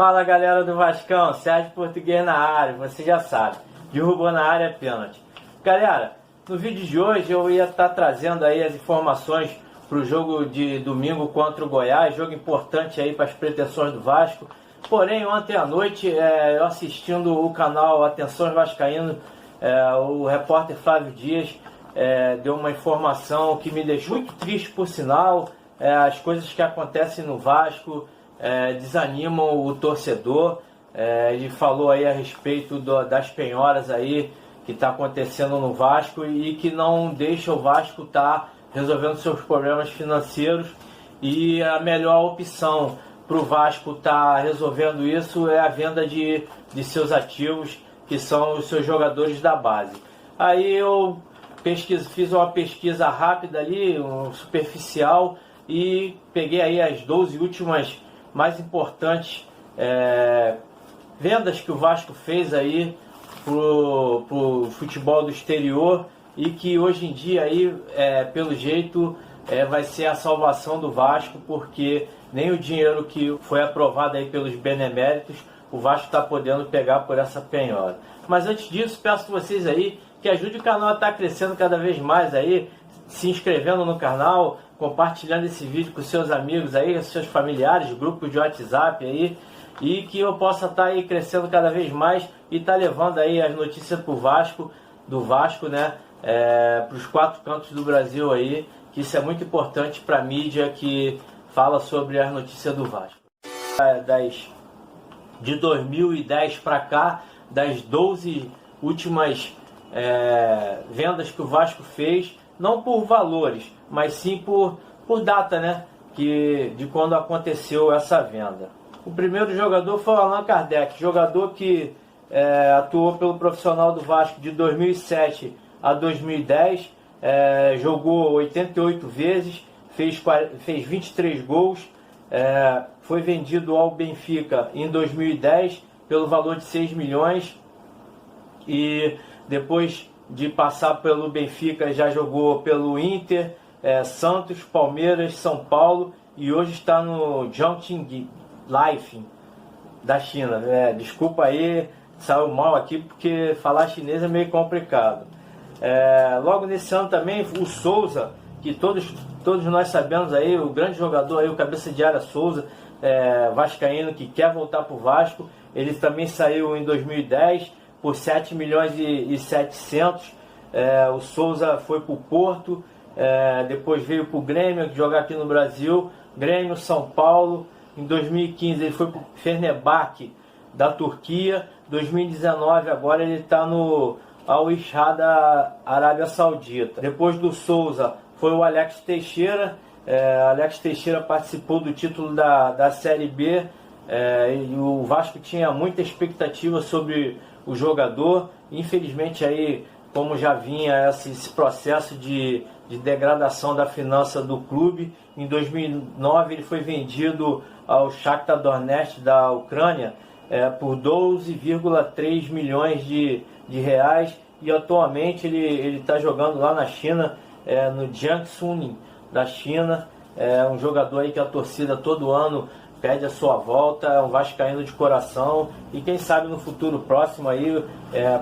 Fala galera do Vascão, Sérgio Português na área, você já sabe, derrubou na área é pênalti. Galera, no vídeo de hoje eu ia estar trazendo aí as informações para o jogo de domingo contra o Goiás, jogo importante aí para as pretensões do Vasco. Porém, ontem à noite, eu assistindo o canal Atenção Vascaíno, o repórter Flávio Dias deu uma informação que me deixou muito triste, por sinal. As coisas que acontecem no Vasco desanimam o torcedor. Ele falou aí a respeito das penhoras aí que está acontecendo no Vasco e que não deixa o Vasco estar resolvendo seus problemas financeiros, e a melhor opção para o Vasco estar resolvendo isso é a venda de seus ativos, que são os seus jogadores da base. Aí eu fiz uma pesquisa rápida ali, superficial, e peguei aí as 12 últimas mais importantes vendas que o Vasco fez aí pro futebol do exterior, e que hoje em dia aí, pelo jeito, vai ser a salvação do Vasco, porque nem o dinheiro que foi aprovado aí pelos beneméritos o Vasco está podendo pegar por essa penhora. Mas antes disso, peço a vocês aí que ajude o canal a estar crescendo cada vez mais aí, se inscrevendo no canal, compartilhando esse vídeo com seus amigos aí, seus familiares, grupos de WhatsApp aí, e que eu possa estar aí crescendo cada vez mais e estar levando aí as notícias pro Vasco, do Vasco, né, para os 4 cantos do Brasil aí, que isso é muito importante para a mídia que fala sobre as notícias do Vasco. De 2010 para cá, das 12 últimas vendas que o Vasco fez, não por valores, mas sim por data, né, de quando aconteceu essa venda. O primeiro jogador foi o Allan Kardec, jogador que atuou pelo profissional do Vasco de 2007 a 2010, jogou 88 vezes, fez 23 gols, foi vendido ao Benfica em 2010 pelo valor de 6 milhões, e depois de passar pelo Benfica já jogou pelo Inter, Santos, Palmeiras, São Paulo, e hoje está no Jiangxing Life da China. Desculpa aí, saiu mal aqui porque falar chinês é meio complicado. Logo nesse ano também o Souza, que todos nós sabemos aí, o grande jogador aí, o cabeça de área Souza, vascaíno, que quer voltar para o Vasco. Ele também saiu em 2010 por 7 milhões e 700. O Souza foi para o Porto, depois veio para o Grêmio jogar aqui no Brasil, Grêmio, São Paulo. Em 2015 ele foi para o Fenerbahçe da Turquia. 2019 agora ele está no Al-Ittihad da Arábia Saudita. Depois do Souza foi o Alex Teixeira. Alex Teixeira participou do título da Série B, e o Vasco tinha muita expectativa sobre o jogador. Infelizmente aí, como já vinha esse processo de degradação da finança do clube, em 2009 ele foi vendido ao Shakhtar Donetsk da Ucrânia por 12,3 milhões de reais, e atualmente ele está jogando lá na China, no Jiangsu da China. Um jogador aí que a torcida todo ano pede a sua volta, é um vascaíno de coração, e quem sabe no futuro próximo aí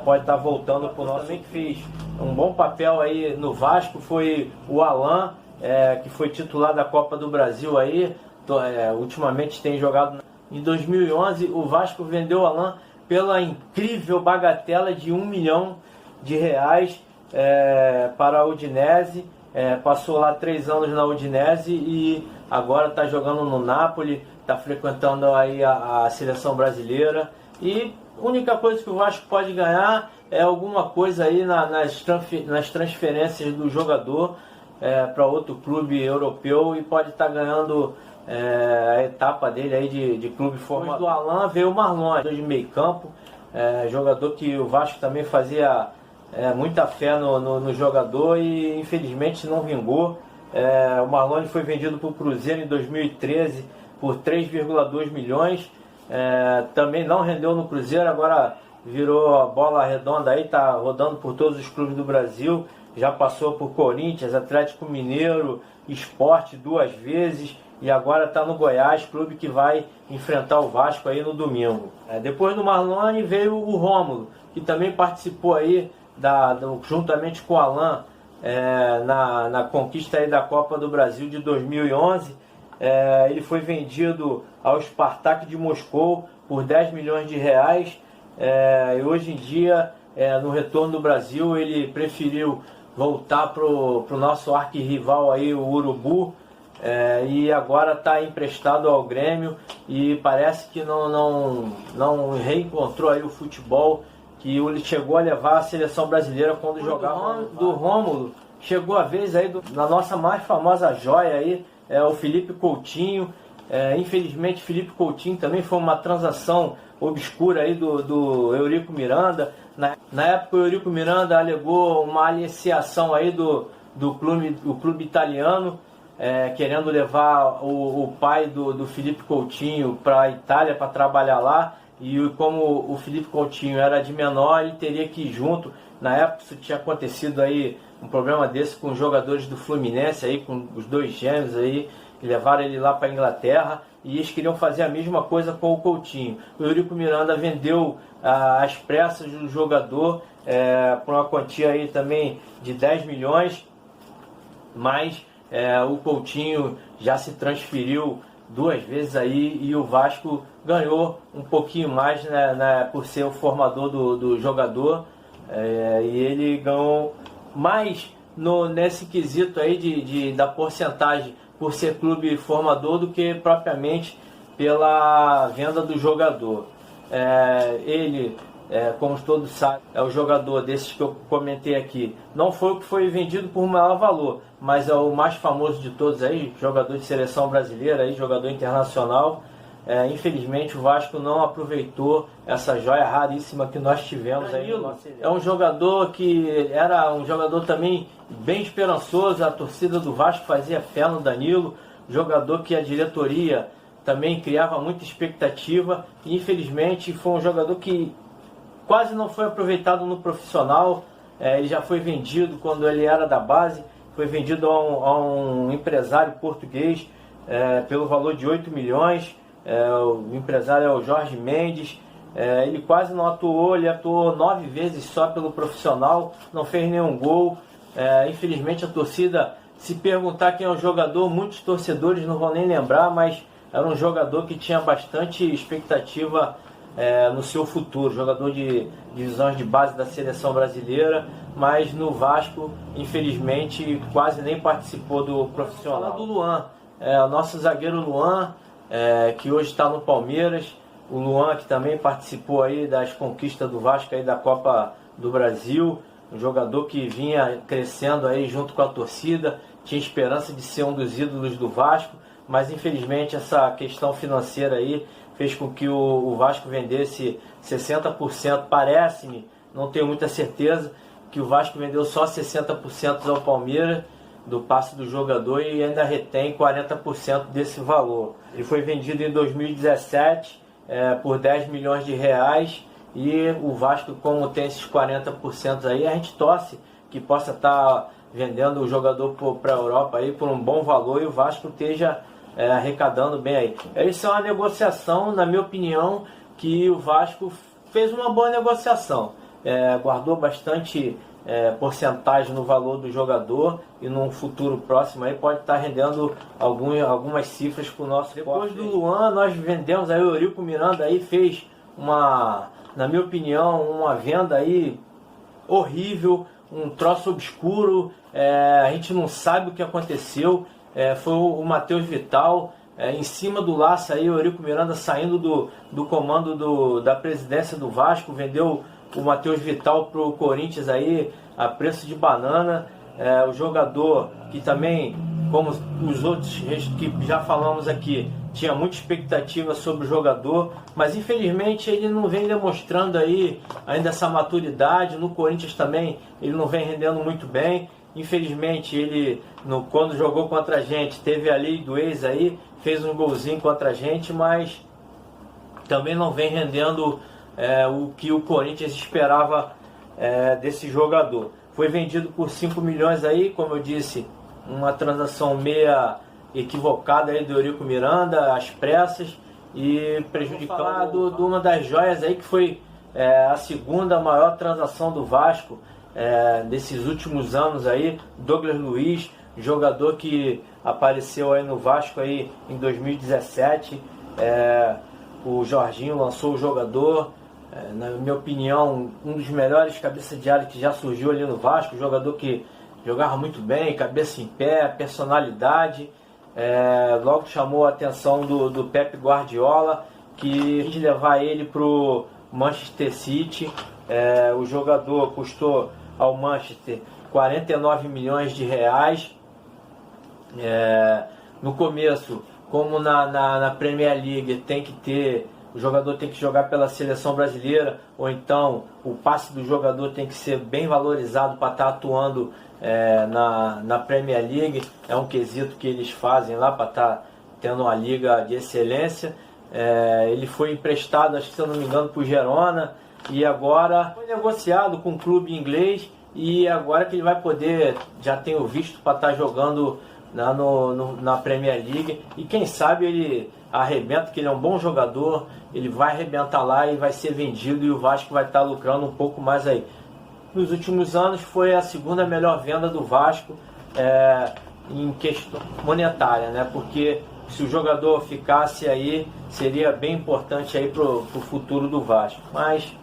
pode estar voltando para o nosso. Também que fez um bom papel aí no Vasco foi o Allan, que foi titular da Copa do Brasil aí, ultimamente tem jogado. Em 2011 o Vasco vendeu o Allan pela incrível bagatela de 1 milhão de reais para a Udinese. Passou lá 3 anos na Udinese e agora está jogando no Napoli, está frequentando aí a seleção brasileira. E a única coisa que o Vasco pode ganhar é alguma coisa aí nas transferências do jogador para outro clube europeu, e pode estar ganhando a etapa dele aí de clube formado. Do Allan veio o Marlon, de meio campo, jogador que o Vasco também fazia muita fé no jogador, e infelizmente não vingou. O Marlon foi vendido para o Cruzeiro em 2013 por 3,2 milhões. Também não rendeu no Cruzeiro, agora virou a bola redonda aí, está rodando por todos os clubes do Brasil. Já passou por Corinthians, Atlético Mineiro, Sport 2 vezes, e agora está no Goiás, clube que vai enfrentar o Vasco aí no domingo. Depois do Marlone veio o Rômulo, que também participou aí juntamente com o Alain na conquista aí da Copa do Brasil de 2011. Ele foi vendido ao Spartak de Moscou por 10 milhões de reais, e hoje em dia, no retorno do Brasil, ele preferiu voltar pro nosso arquirrival aí, o Urubu, e agora está emprestado ao Grêmio e parece que não reencontrou aí o futebol que ele chegou a levar a seleção brasileira quando jogava. Do Rômulo, chegou a vez aí na nossa mais famosa joia aí, o Felipe Coutinho. Infelizmente, Felipe Coutinho também foi uma transação obscura aí do Eurico Miranda. Na época, o Eurico Miranda alegou uma aliciação aí do clube italiano, querendo levar o pai do Felipe Coutinho para a Itália para trabalhar lá. E como o Felipe Coutinho era de menor, ele teria que ir junto. Na época, isso tinha acontecido aí, um problema desse com os jogadores do Fluminense aí, com os dois gêmeos aí, que levaram ele lá para a Inglaterra, e eles queriam fazer a mesma coisa com o Coutinho. O Eurico Miranda vendeu as pressas do jogador por uma quantia aí também de 10 milhões, mas o Coutinho já se transferiu 2 vezes aí, e o Vasco ganhou um pouquinho mais, por ser o formador do jogador, e ele ganhou mais nesse quesito aí da porcentagem por ser clube formador do que propriamente pela venda do jogador. Ele, como todos sabem, é o jogador desses que eu comentei aqui. Não foi o que foi vendido por maior valor, mas é o mais famoso de todos aí, jogador de seleção brasileira, aí, jogador internacional. Infelizmente o Vasco não aproveitou essa joia raríssima que nós tivemos aí. É um jogador que era um jogador também bem esperançoso, a torcida do Vasco fazia fé no Danilo, jogador que a diretoria também criava muita expectativa, e infelizmente foi um jogador que quase não foi aproveitado no profissional. Ele já foi vendido quando ele era da base, foi vendido a um empresário português pelo valor de 8 milhões. O empresário é o Jorge Mendes. Ele quase não atuou, ele atuou 9 vezes só pelo profissional, não fez nenhum gol. Infelizmente a torcida, se perguntar quem é o jogador, muitos torcedores não vão nem lembrar, mas era um jogador que tinha bastante expectativa no seu futuro, jogador de divisões de base da seleção brasileira, mas no Vasco, infelizmente, quase nem participou do profissional. Do Luan, o nosso zagueiro Luan, que hoje está no Palmeiras. O Luan, que também participou aí das conquistas do Vasco aí da Copa do Brasil, um jogador que vinha crescendo aí junto com a torcida, tinha esperança de ser um dos ídolos do Vasco, mas infelizmente essa questão financeira aí fez com que o Vasco vendesse 60%, parece-me, não tenho muita certeza, que o Vasco vendeu só 60% ao Palmeiras do passe do jogador e ainda retém 40% desse valor. Ele foi vendido em 2017 por 10 milhões de reais, e o Vasco, como tem esses 40% aí, a gente torce que possa estar vendendo o jogador para a Europa aí por um bom valor, e o Vasco esteja arrecadando bem aí. Isso é uma negociação, na minha opinião, que o Vasco fez uma boa negociação. Guardou bastante porcentagem no valor do jogador, e num futuro próximo aí pode estar rendendo algumas cifras para o nosso. Depois do Luan, nós vendemos aí o Eurico Miranda, aí fez na minha opinião, uma venda aí horrível, um troço obscuro. A gente não sabe o que aconteceu. Foi o Matheus Vital em cima do laço aí, o Eurico Miranda saindo do comando da presidência do Vasco, vendeu o Matheus Vital para o Corinthians aí a preço de banana. O jogador que também, como os outros que já falamos aqui, tinha muita expectativa sobre o jogador, mas infelizmente ele não vem demonstrando aí ainda essa maturidade. No Corinthians também ele não vem rendendo muito bem. Infelizmente ele, quando jogou contra a gente, teve a lei do ex aí, fez um golzinho contra a gente, mas também não vem rendendo o que o Corinthians esperava desse jogador. Foi vendido por 5 milhões aí, como eu disse, uma transação equivocada aí do Eurico Miranda, às pressas, e prejudicado de uma das joias aí que foi a segunda maior transação do Vasco desses últimos anos aí, Douglas Luiz, jogador que apareceu aí no Vasco aí em 2017. O Jorginho lançou o jogador, na minha opinião, um dos melhores cabeças de área que já surgiu ali no Vasco, jogador que jogava muito bem, cabeça em pé, personalidade. Logo chamou a atenção do Pep Guardiola, que quis levar ele para o Manchester City. O jogador custou ao Manchester 49 milhões de reais. No começo, como na Premier League o jogador tem que jogar pela seleção brasileira, ou então o passe do jogador tem que ser bem valorizado para estar atuando na Premier League. É um quesito que eles fazem lá para estar tendo uma liga de excelência. Ele foi emprestado, acho que se eu não me engano, para o Girona, e agora foi negociado com um clube inglês, e agora que ele vai poder, já tem o visto para estar jogando na Premier League, e quem sabe ele arrebenta, que ele é um bom jogador, ele vai arrebentar lá e vai ser vendido, e o Vasco vai estar lucrando um pouco mais aí. Nos últimos anos foi a segunda melhor venda do Vasco em questão monetária, né? Porque se o jogador ficasse aí, seria bem importante aí pro futuro do Vasco. Mas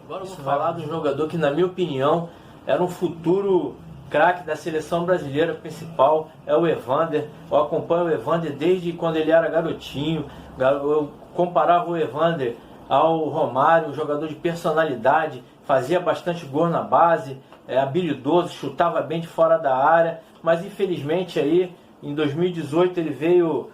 agora eu vou falar de um jogador que, na minha opinião, era um futuro craque da seleção brasileira principal, é o Evander. Eu acompanho o Evander desde quando ele era garotinho. Eu comparava o Evander ao Romário, um jogador de personalidade, fazia bastante gol na base, habilidoso, chutava bem de fora da área, mas infelizmente aí em 2018 ele veio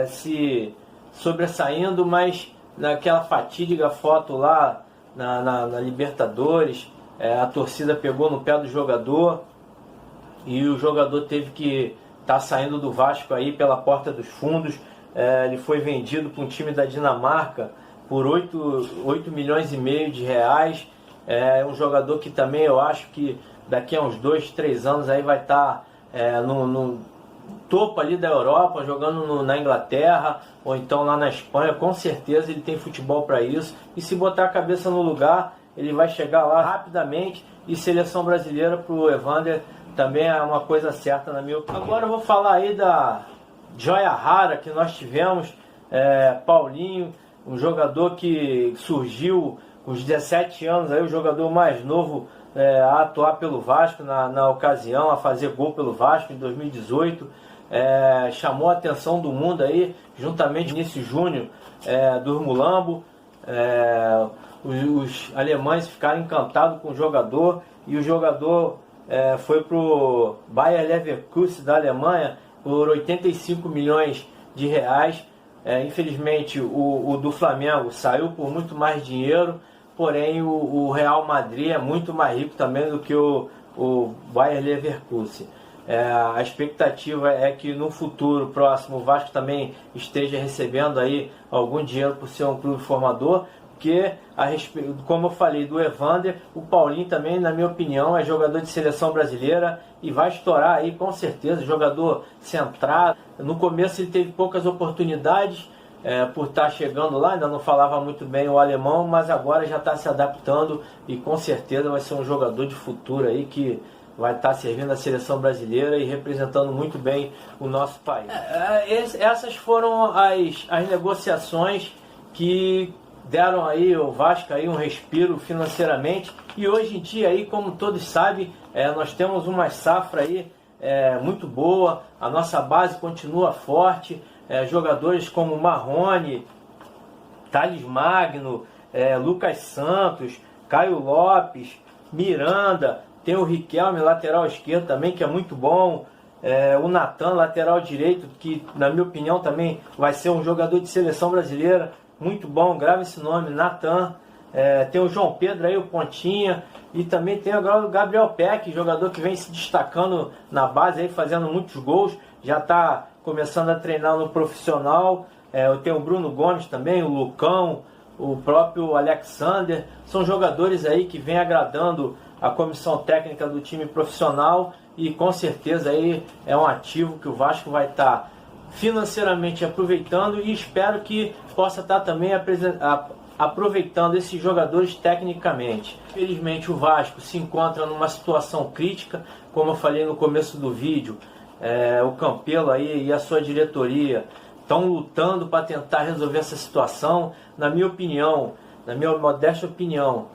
se sobressaindo, mas naquela fatídica foto lá na Libertadores, a torcida pegou no pé do jogador e o jogador teve que estar saindo do Vasco aí pela porta dos fundos. Ele foi vendido para um time da Dinamarca por 8 milhões e meio de reais. É um jogador que também eu acho que daqui a uns 2, 3 anos aí vai estar no topo ali da Europa, jogando na Inglaterra ou então lá na Espanha. Com certeza ele tem futebol para isso, e se botar a cabeça no lugar, ele vai chegar lá rapidamente. E seleção brasileira para o Evander também é uma coisa certa, na minha opinião. Agora eu vou falar aí da joia rara que nós tivemos, Paulinho, um jogador que surgiu com os 17 anos, aí, o jogador mais novo a atuar pelo Vasco na ocasião, a fazer gol pelo Vasco em 2018. Chamou a atenção do mundo aí, juntamente com Vinícius Júnior do Mulambo. Os alemães ficaram encantados com o jogador, e o jogador foi para o Bayer Leverkusen da Alemanha por 85 milhões de reais. Infelizmente o do Flamengo saiu por muito mais dinheiro, porém o Real Madrid é muito mais rico também do que o Bayer Leverkusen. A expectativa é que no futuro próximo o Vasco também esteja recebendo aí algum dinheiro por ser um clube formador, porque, como eu falei do Evander, o Paulinho também, na minha opinião, é jogador de seleção brasileira e vai estourar aí com certeza, jogador centrado. No começo ele teve poucas oportunidades por estar chegando lá, ainda não falava muito bem o alemão, mas agora já está se adaptando e com certeza vai ser um jogador de futuro aí que vai estar servindo a seleção brasileira e representando muito bem o nosso país. Essas foram as negociações que deram aí ao Vasco aí um respiro financeiramente, e hoje em dia aí, como todos sabem, nós temos uma safra aí muito boa, a nossa base continua forte, jogadores como Marrone, Thales Magno, Lucas Santos, Caio Lopes, Miranda, tem o Riquelme, lateral esquerdo também, que é muito bom, o Natan, lateral direito, que na minha opinião também vai ser um jogador de seleção brasileira, muito bom, grava esse nome, Natan. Tem o João Pedro aí, o pontinha, e também tem agora o Gabriel Peck, jogador que vem se destacando na base aí, fazendo muitos gols, já está começando a treinar no profissional. Eu tenho o Bruno Gomes também, o Lucão, o próprio Alexander, são jogadores aí que vem agradando a comissão técnica do time profissional, e com certeza aí é um ativo que o Vasco vai estar financeiramente aproveitando, e espero que possa estar também aproveitando esses jogadores tecnicamente. Infelizmente o Vasco se encontra numa situação crítica, como eu falei no começo do vídeo. O Campelo aí e a sua diretoria estão lutando para tentar resolver essa situação. Na minha opinião, na minha modesta opinião,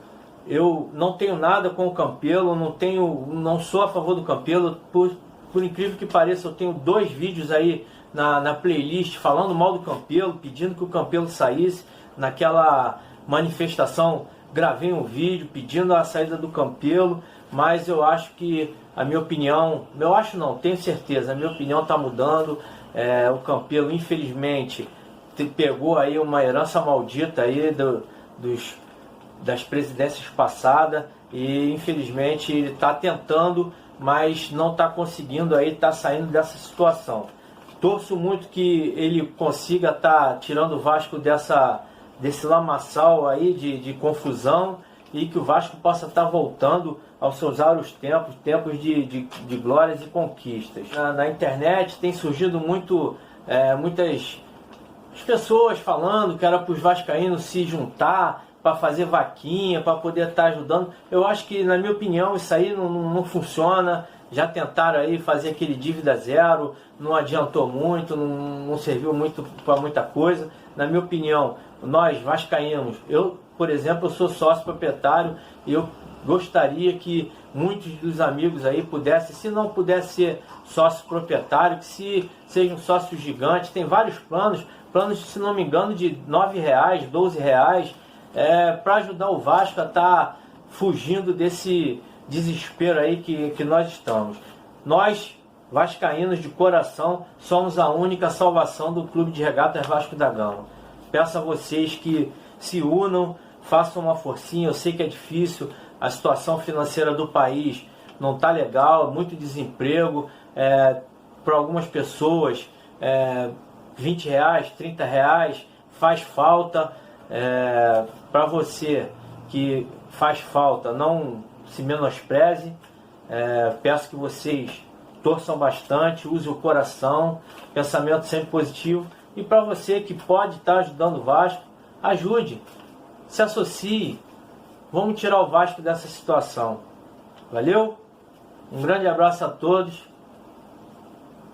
eu não tenho nada com o Campelo, não sou a favor do Campelo. Por incrível que pareça, eu tenho 2 vídeos aí na playlist falando mal do Campelo, pedindo que o Campelo saísse. Naquela manifestação gravei um vídeo pedindo a saída do Campelo, mas eu acho que a minha opinião, eu acho não, tenho certeza, a minha opinião está mudando. O Campelo infelizmente pegou aí uma herança maldita aí das presidências passadas, e infelizmente ele está tentando, mas não está conseguindo aí, está saindo dessa situação. Torço muito que ele consiga estar tirando o Vasco desse lamaçal aí de confusão, e que o Vasco possa estar voltando aos seus áureos tempos de glórias e conquistas. Na internet tem surgido muitas pessoas falando que era para os vascaínos se juntar para fazer vaquinha, para poder estar ajudando. Eu acho que, na minha opinião, isso aí não funciona. Já tentaram aí fazer aquele dívida zero, não adiantou muito, não serviu muito para muita coisa. Na minha opinião, nós vascaínos, eu, por exemplo, eu sou sócio proprietário, e eu gostaria que muitos dos amigos aí pudessem, se não pudesse ser sócio proprietário, que se seja um sócio gigante. Tem vários planos, se não me engano, de R$9, R$12, para ajudar o Vasco a estar fugindo desse desespero aí que nós estamos. Nós, vascaínos de coração, somos a única salvação do Clube de Regatas Vasco da Gama. Peço a vocês que se unam, façam uma forcinha. Eu sei que é difícil, a situação financeira do país não está legal, muito desemprego. Para algumas pessoas, R$20, R$30 faz falta. Para você que faz falta, não se menospreze. Peço que vocês torçam bastante, use o coração, pensamento sempre positivo. E para você que pode estar ajudando o Vasco, ajude, se associe, vamos tirar o Vasco dessa situação. Valeu? Um grande abraço a todos,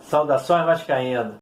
saudações vascaínas.